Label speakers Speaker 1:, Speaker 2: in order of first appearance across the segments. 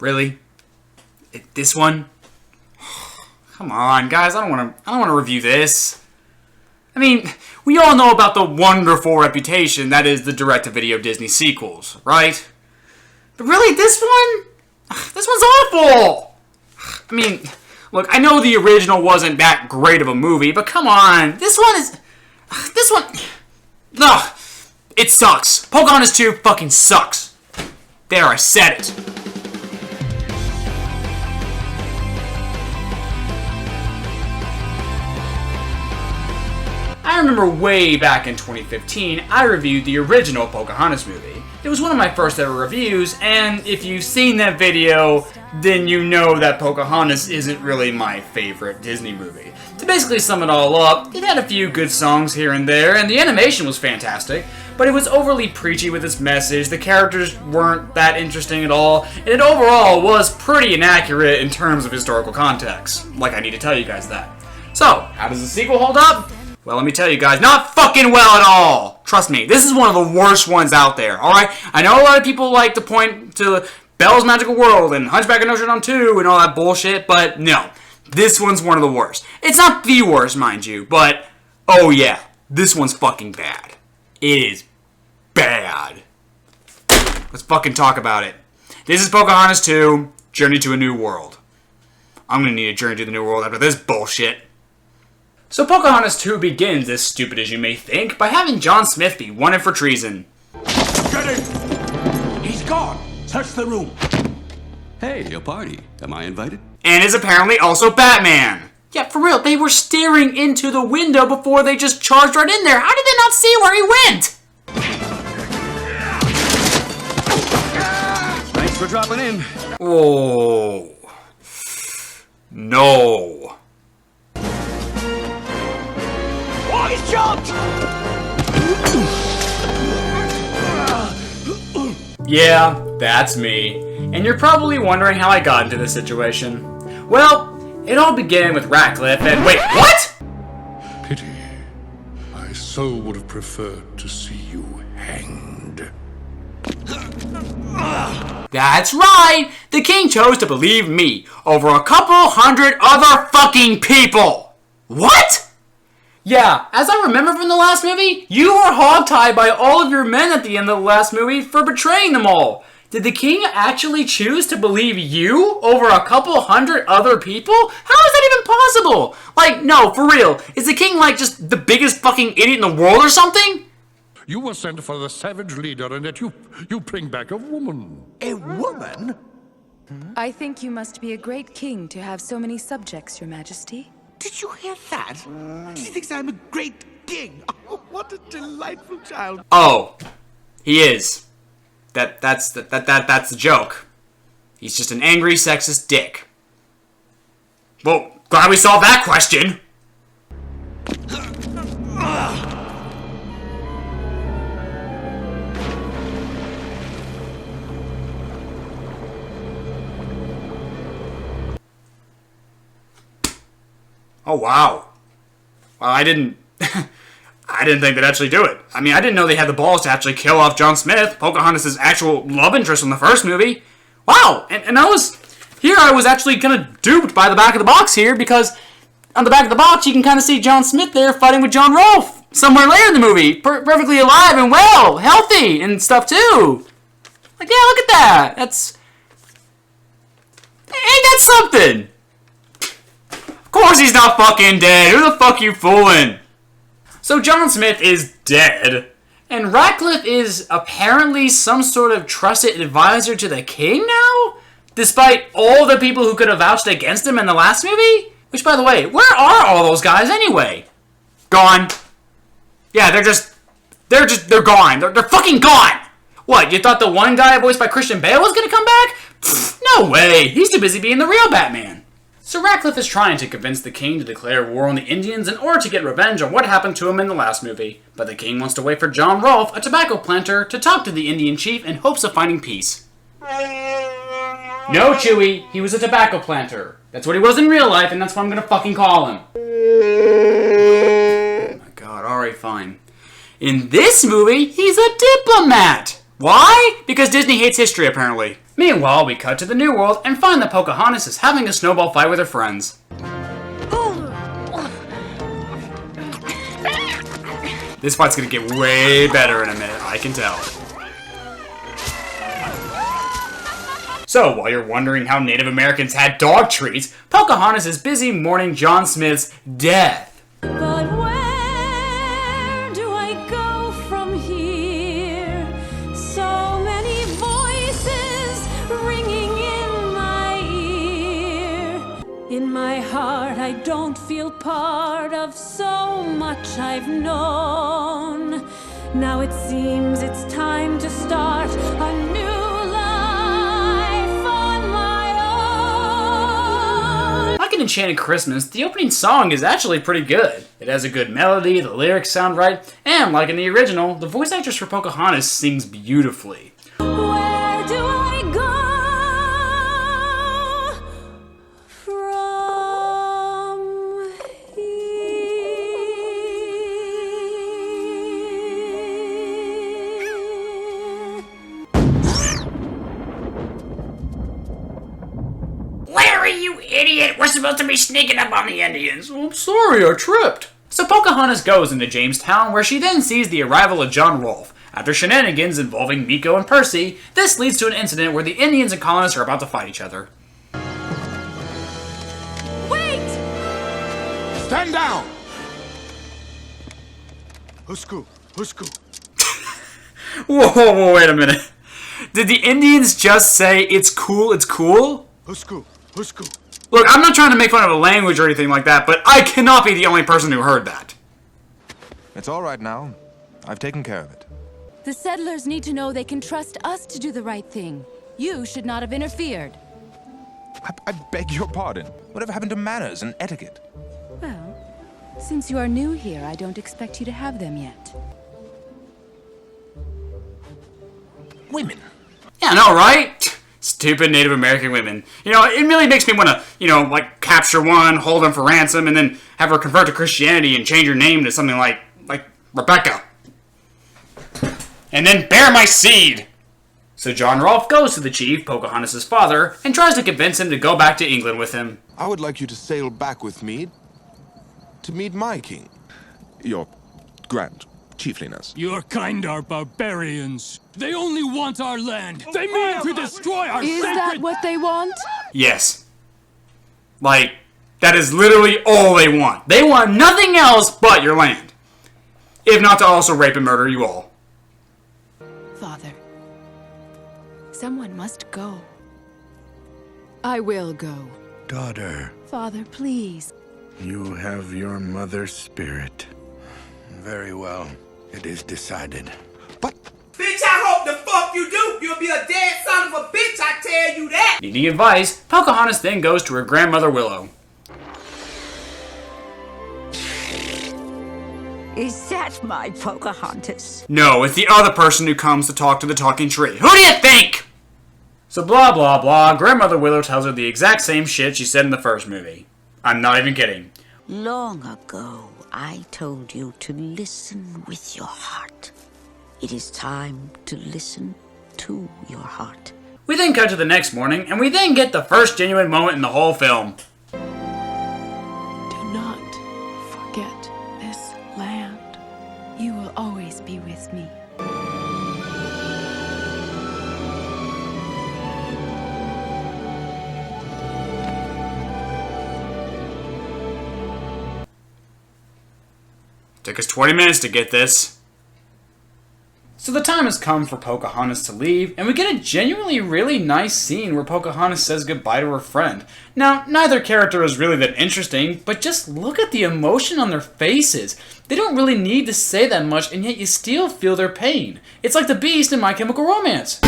Speaker 1: Really? This one? Come on, guys, I don't want to review this. I mean, we all know about the wonderful reputation that is the direct-to-video Disney sequels, right? But really, this one? This one's awful! I mean, look, I know the original wasn't that great of a movie, but come on, this one... Ugh, it sucks. Pocahontas 2 fucking sucks. There, I said it. I remember way back in 2015, I reviewed the original Pocahontas movie. It was one of my first ever reviews, and if you've seen that video, then you know that Pocahontas isn't really my favorite Disney movie. To basically sum it all up, it had a few good songs here and there, and the animation was fantastic, but it was overly preachy with its message, the characters weren't that interesting at all, and it overall was pretty inaccurate in terms of historical context. Like, I need to tell you guys that. So, how does the sequel hold up? Well, let me tell you guys, not fucking well at all! Trust me, this is one of the worst ones out there, alright? I know a lot of people like to point to Belle's Magical World and Hunchback of Notre Dame 2 and all that bullshit, but no. This one's one of the worst. It's not the worst, mind you, but oh yeah, this one's fucking bad. It is bad. Let's fucking talk about it. This is Pocahontas 2, Journey to a New World. I'm gonna need a Journey to the New World after this bullshit. So Pocahontas 2 begins, as stupid as you may think, by having John Smith be wanted for treason.
Speaker 2: Get him! He's gone! Search the room!
Speaker 3: Hey, a party. Am I invited?
Speaker 1: And is apparently also Batman. Yeah, for real, they were staring into the window before they just charged right in there. How did they not see where he went?
Speaker 3: Thanks for dropping in.
Speaker 1: Oh. No.
Speaker 2: Oh, he's jumped!
Speaker 1: Yeah, that's me. And you're probably wondering how I got into this situation. Well, it all began with Ratcliff and... Wait, what?!
Speaker 4: Pity. I so would have preferred to see you hanged.
Speaker 1: That's right! The king chose to believe me over a couple hundred other fucking people! What?! Yeah, as I remember from the last movie, you were hogtied by all of your men at the end of the last movie for betraying them all. Did the king actually choose to believe you over a couple hundred other people? How is that even possible? Like, no, for real. Is the king, like, just the biggest fucking idiot in the world or something?
Speaker 4: You were sent for the savage leader, and yet you bring back a woman.
Speaker 2: A woman?
Speaker 5: I think you must be a great king to have so many subjects, your majesty.
Speaker 2: Did you hear that? He thinks I'm a great king. Oh, what a delightful child.
Speaker 1: Oh, he is. That's the joke. He's just an angry, sexist dick. Well, glad we solved that question. Oh, wow. Well, I didn't think they'd actually do it. I mean, I didn't know they had the balls to actually kill off John Smith, Pocahontas' actual love interest from the first movie. Wow! And I was actually kind of duped by the back of the box here, because on the back of the box you can kind of see John Smith there fighting with John Rolfe somewhere later in the movie. Perfectly alive and well, healthy and stuff too. Like, yeah, look at that. Ain't that something? Of course he's not fucking dead. Who the fuck you fooling? So John Smith is dead, and Ratcliff is apparently some sort of trusted advisor to the king now? Despite all the people who could have vouched against him in the last movie? Which, by the way, where are all those guys anyway? Gone. Yeah, they're gone. They're fucking gone! What, you thought the one guy voiced by Christian Bale was gonna come back? Pfft, no way. He's too busy being the real Batman. So Ratcliff is trying to convince the king to declare war on the Indians in order to get revenge on what happened to him in the last movie. But the king wants to wait for John Rolfe, a tobacco planter, to talk to the Indian chief in hopes of finding peace. No, Chewie, he was a tobacco planter. That's what he was in real life, and that's what I'm gonna fucking call him. Oh my god, alright, fine. In this movie, he's a diplomat! Why? Because Disney hates history, apparently. Meanwhile, we cut to the New World and find that Pocahontas is having a snowball fight with her friends. This fight's gonna get way better in a minute, I can tell. So, while you're wondering how Native Americans had dog treats, Pocahontas is busy mourning John Smith's death.
Speaker 6: But where do I go from here? So many voices ringing in my ear. In my heart I don't feel part of so much I've known. Now it seems it's time to start a new life on my own.
Speaker 1: Like in Enchanted Christmas, the opening song is actually pretty good. It has a good melody, the lyrics sound right, and like in the original, the voice actress for Pocahontas sings beautifully.
Speaker 6: Where do I go from here?
Speaker 1: Larry, you idiot! We're supposed to be sneaking up on the Indians. I'm sorry, I tripped. So Pocahontas goes into Jamestown, where she then sees the arrival of John Rolfe. After shenanigans involving Miko and Percy, this leads to an incident where the Indians and colonists are about to fight each other.
Speaker 6: Wait!
Speaker 2: Stand down! Husku, Husku.
Speaker 1: Whoa, wait a minute. Did the Indians just say, it's cool, it's cool?
Speaker 2: Husku, Husku.
Speaker 1: Look, I'm not trying to make fun of a language or anything like that, but I cannot be the only person who heard that.
Speaker 7: It's all right now. I've taken care of it.
Speaker 5: The settlers need to know they can trust us to do the right thing. You should not have interfered.
Speaker 7: I beg your pardon. Whatever happened to manners and etiquette?
Speaker 5: Well, since you are new here, I don't expect you to have them yet.
Speaker 7: Women.
Speaker 1: Yeah, I know, right? Stupid Native American women. You know, it really makes me want to, like, capture one, hold them for ransom, and then have her convert to Christianity and change her name to something like Rebecca. And then bear my seed! So John Rolfe goes to the chief, Pocahontas' father, and tries to convince him to go back to England with him.
Speaker 8: I would like you to sail back with me to meet my king.
Speaker 7: Your grand chiefliness.
Speaker 9: Your kind are barbarians. They only want our land. They mean to destroy our
Speaker 5: Is that what they want?
Speaker 1: Yes. Like, that is literally all they want. They want nothing else but your land. If not to also rape and murder you all.
Speaker 5: Father, someone must go. I will go.
Speaker 4: Daughter,
Speaker 5: Father, please.
Speaker 4: you have your mother's spirit. Very well. It is decided.
Speaker 8: But
Speaker 2: Bitch, I hope the fuck you do. You'll be a dead son of a bitch, I tell you that.
Speaker 1: Needing advice, Pocahontas then goes to her grandmother Willow.
Speaker 10: Is that my Pocahontas?
Speaker 1: No, it's the other person who comes to talk to the talking tree. Who do you think? So blah blah blah, Grandmother Willow tells her the exact same shit she said in the first movie. I'm not even kidding.
Speaker 10: Long ago, I told you to listen with your heart. It is time to listen to your heart.
Speaker 1: We then cut to the next morning, and we then get the first genuine moment in the whole film.
Speaker 5: Do not forget this land. You will always be with me.
Speaker 1: Took us 20 minutes to get this. So the time has come for Pocahontas to leave, and we get a genuinely really nice scene where Pocahontas says goodbye to her friend. Now, neither character is really that interesting, but just look at the emotion on their faces. They don't really need to say that much, and yet you still feel their pain. It's like the Beast in My Chemical Romance.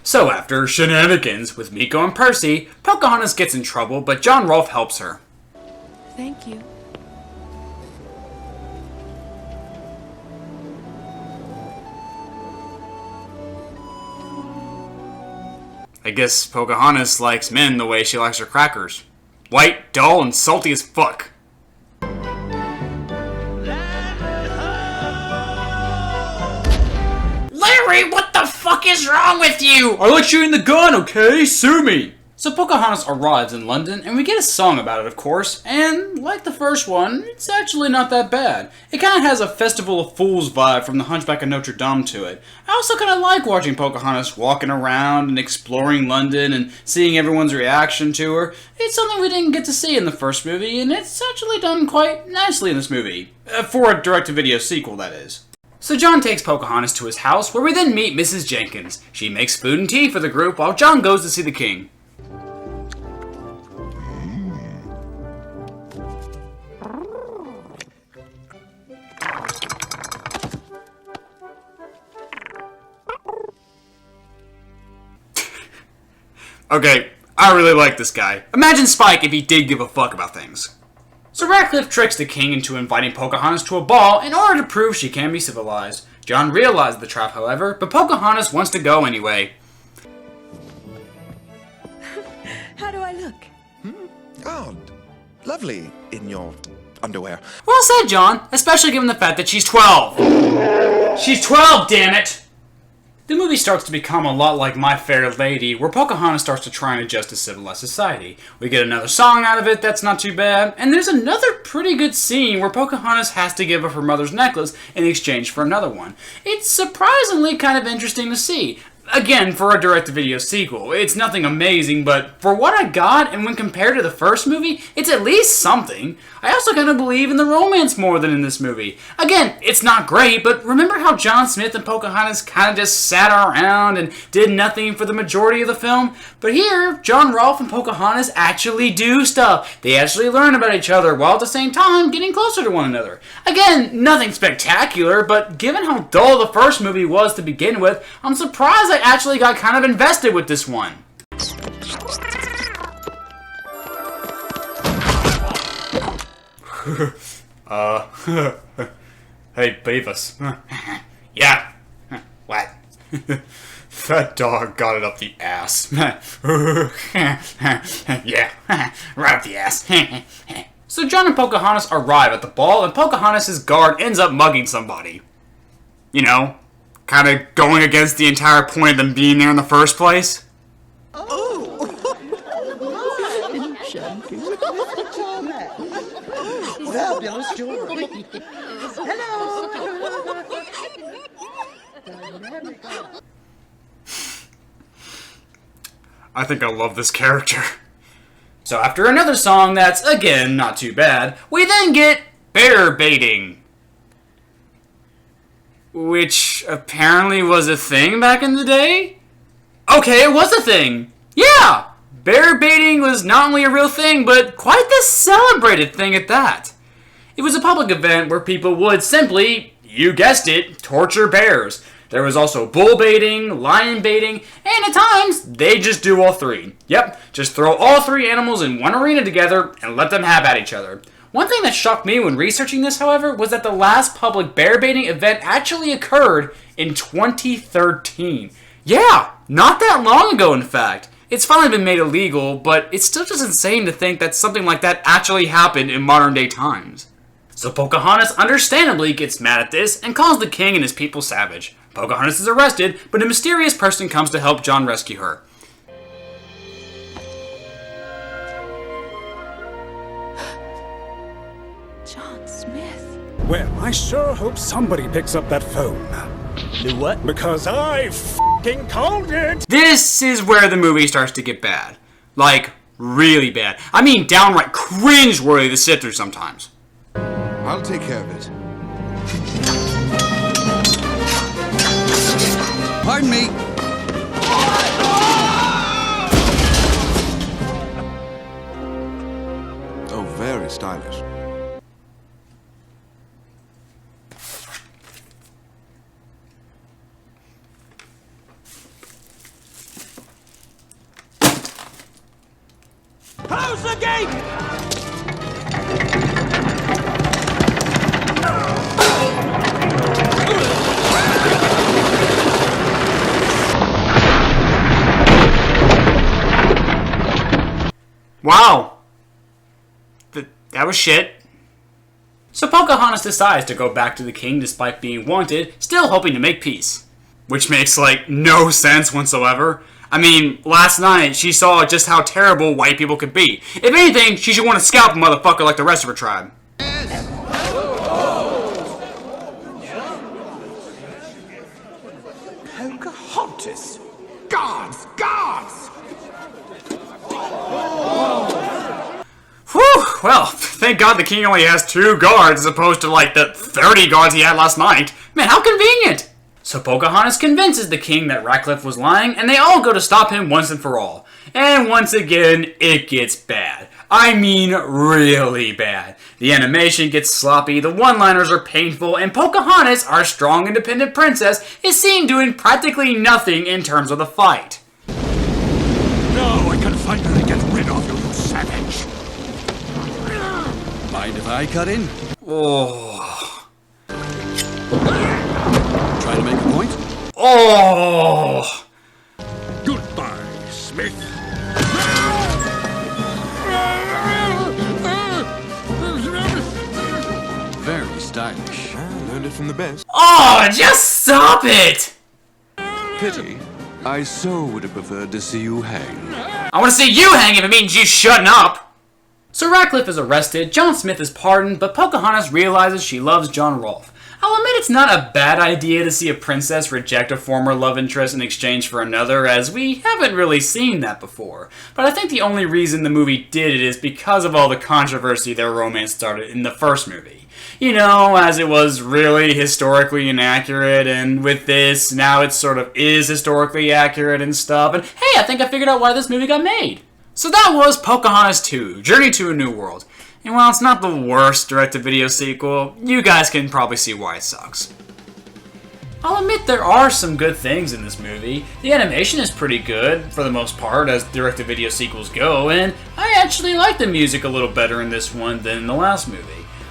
Speaker 1: So after shenanigans with Miko and Percy, Pocahontas gets in trouble, but John Rolfe helps her.
Speaker 5: Thank you.
Speaker 1: I guess Pocahontas likes men the way she likes her crackers. White, dull, and salty as fuck. Larry, Harry, what the fuck is wrong with you? I like shooting the gun, okay? Sue me! So Pocahontas arrives in London, and we get a song about it, of course, and like the first one, it's actually not that bad. It kind of has a Festival of Fools vibe from the Hunchback of Notre Dame to it. I also kind of like watching Pocahontas walking around and exploring London and seeing everyone's reaction to her. It's something we didn't get to see in the first movie, and it's actually done quite nicely in this movie. For a direct-to-video sequel, that is. So John takes Pocahontas to his house, where we then meet Mrs. Jenkins. She makes food and tea for the group while John goes to see the king. Okay, I really like this guy. Imagine Spike if he did give a fuck about things. So Ratcliff tricks the king into inviting Pocahontas to a ball in order to prove she can be civilized. John realizes the trap, however, but Pocahontas wants to go anyway.
Speaker 6: How do I look?
Speaker 7: Oh, lovely in your underwear.
Speaker 1: Well said, John, especially given the fact that she's 12. She's 12, damn it! The movie starts to become a lot like My Fair Lady, where Pocahontas starts to try and adjust to civilized society. We get another song out of it that's not too bad, and there's another pretty good scene where Pocahontas has to give up her mother's necklace in exchange for another one. It's surprisingly kind of interesting to see. Again, for a direct-to-video sequel, it's nothing amazing, but for what I got, and when compared to the first movie, it's at least something. I also kind of believe in the romance more than in this movie. Again, it's not great, but remember how John Smith and Pocahontas kind of just sat around and did nothing for the majority of the film? But here, John, Rolfe, and Pocahontas actually do stuff. They actually learn about each other, while at the same time getting closer to one another. Again, nothing spectacular, but given how dull the first movie was to begin with, I'm surprised I actually got kind of invested with this one. Hey, Beavis. Yeah. What? That dog got it up the ass. Yeah, right up the ass. So John and Pocahontas arrive at the ball, and Pocahontas' guard ends up mugging somebody. You know, kind of going against the entire point of them being there in the first place.
Speaker 2: Fabulous story. Hello.
Speaker 1: I think I love this character. So after another song that's, again, not too bad, we then get bear baiting. Which apparently was a thing back in the day? Okay, it was a thing. Yeah! Bear baiting was not only a real thing, but quite the celebrated thing at that. It was a public event where people would simply, you guessed it, torture bears. There was also bull baiting, lion baiting, and at times, they just do all three. Yep, just throw all three animals in one arena together and let them have at each other. One thing that shocked me when researching this, however, was that the last public bear baiting event actually occurred in 2013. Yeah, not that long ago, in fact. It's finally been made illegal, but it's still just insane to think that something like that actually happened in modern day times. So Pocahontas understandably gets mad at this and calls the king and his people savage. Pocahontas is arrested, but a mysterious person comes to help John rescue her.
Speaker 5: John Smith.
Speaker 11: Well, I sure hope somebody picks up that phone.
Speaker 12: Do what?
Speaker 11: Because I f***ing called it!
Speaker 1: This is where the movie starts to get bad. Like, really bad. I mean, downright cringe-worthy to sit through sometimes.
Speaker 8: I'll take care of it.
Speaker 3: Pardon me.
Speaker 8: Oh, very stylish.
Speaker 12: Close the gate!
Speaker 1: Wow. That was shit. So Pocahontas decides to go back to the king despite being wanted, still hoping to make peace. which makes, like, no sense whatsoever. I mean, last night, she saw just how terrible white people could be. If anything, she should want to scalp a motherfucker like the rest of her tribe.
Speaker 2: Pocahontas! Guards! Guards!
Speaker 1: Whew, well, thank God the king only has 2 guards as opposed to, like, the 30 guards he had last night. Man, how convenient! So Pocahontas convinces the king that Ratcliff was lying, and they all go to stop him once and for all. And once again, it gets bad. I mean, really bad. The animation gets sloppy, the one-liners are painful, and Pocahontas, our strong, independent princess, is seen doing practically nothing in terms of the fight.
Speaker 11: Now I can finally get rid of you, you savage.
Speaker 3: Mind if I cut in?
Speaker 1: Oh.
Speaker 3: Try to make a point?
Speaker 1: Oh.
Speaker 11: Goodbye, Smith.
Speaker 3: Very stylish.
Speaker 8: I learned it from the best.
Speaker 1: Oh, just stop it!
Speaker 3: Pity. I so would have preferred to see you hang.
Speaker 1: I want to see you hang if it means you shutting up! So Ratcliff is arrested, John Smith is pardoned, but Pocahontas realizes she loves John Rolfe. I'll admit it's not a bad idea to see a princess reject a former love interest in exchange for another, as we haven't really seen that before. But I think the only reason the movie did it is because of all the controversy their romance started in the first movie. You know, as it was really historically inaccurate, and with this, now it sort of is historically accurate and stuff, and hey, I think I figured out why this movie got made. So that was Pocahontas 2, Journey to a New World. And while it's not the worst direct-to-video sequel, you guys can probably see why it sucks. I'll admit there are some good things in this movie. The animation is pretty good, for the most part, as direct-to-video sequels go, and I actually like the music a little better in this one than in the last movie.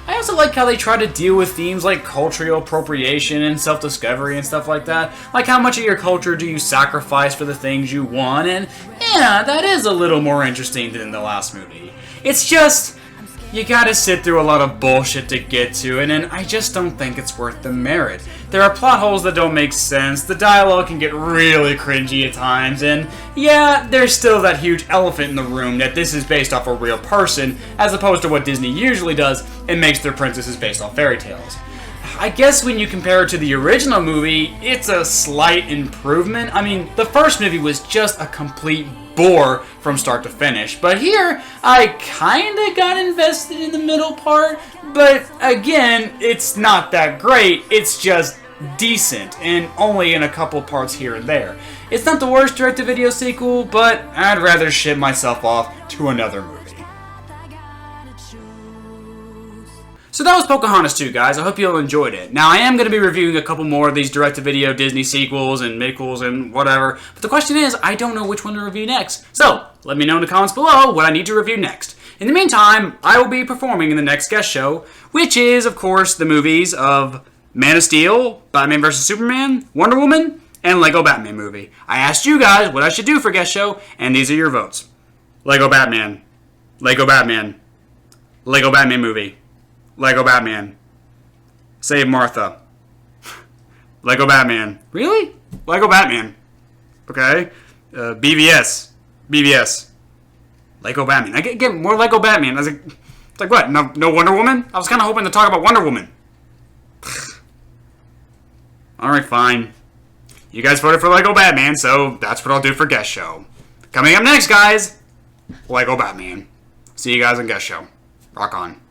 Speaker 1: I also like how they try to deal with themes like cultural appropriation and self-discovery and stuff like that. Like how much of your culture do you sacrifice for the things you want, and yeah, that is a little more interesting than in the last movie. It's just, you gotta sit through a lot of bullshit to get to it, and I just don't think it's worth the merit. There are plot holes that don't make sense, the dialogue can get really cringy at times, and yeah, there's still that huge elephant in the room that this is based off a real person, as opposed to what Disney usually does and makes their princesses based off fairy tales. I guess when you compare it to the original movie, it's a slight improvement. I mean, the first movie was just a complete bore from start to finish, but here, I kinda got invested in the middle part, but again, it's not that great, it's just decent, and only in a couple parts here and there. It's not the worst direct-to-video sequel, but I'd rather ship myself off to another movie. So that was Pocahontas 2, guys. I hope you all enjoyed it. Now, I am going to be reviewing a couple more of these direct-to-video Disney sequels and midquels and whatever, but the question is, I don't know which one to review next. So, let me know in the comments below what I need to review next. In the meantime, I will be performing in the next guest show, which is, of course, the movies of Man of Steel, Batman vs. Superman, Wonder Woman, and Lego Batman movie. I asked you guys what I should do for guest show, and these are your votes. Lego Batman. Lego Batman. Lego Batman movie. Lego Batman. Save Martha. Lego Batman. Really? Lego Batman. Okay. BVS. BVS. Lego Batman. I get more Lego Batman. I was like, it's like what? No Wonder Woman? I was kind of hoping to talk about Wonder Woman. Alright, fine. You guys voted for Lego Batman, so that's what I'll do for guest show. Coming up next, guys, Lego Batman. See you guys on guest show. Rock on.